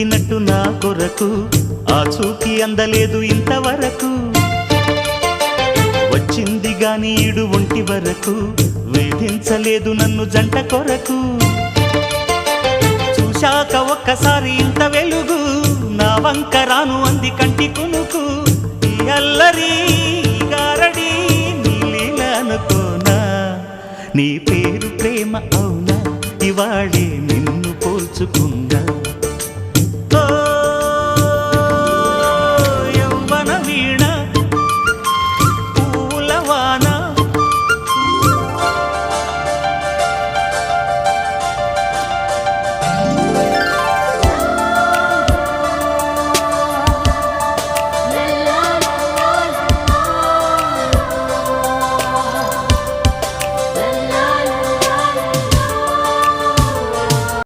పుట్టినట్టు నా కొరకు ఆ చూకి అందలేదు ఇంతవరకు వచ్చింది గాని ఈడు ఒంటి వరకు వేధించలేదు నన్ను జంట కొరకు చూశాక ఒక్కసారి ఇంత వెలుగు నా వంక రాను అంది కంటి కునుకు ఈ అల్లరి గారడి నీలీలనుకోనా నీ పేరు ప్రేమ అవునా ఇవాళే నిన్ను పోల్చుకుందా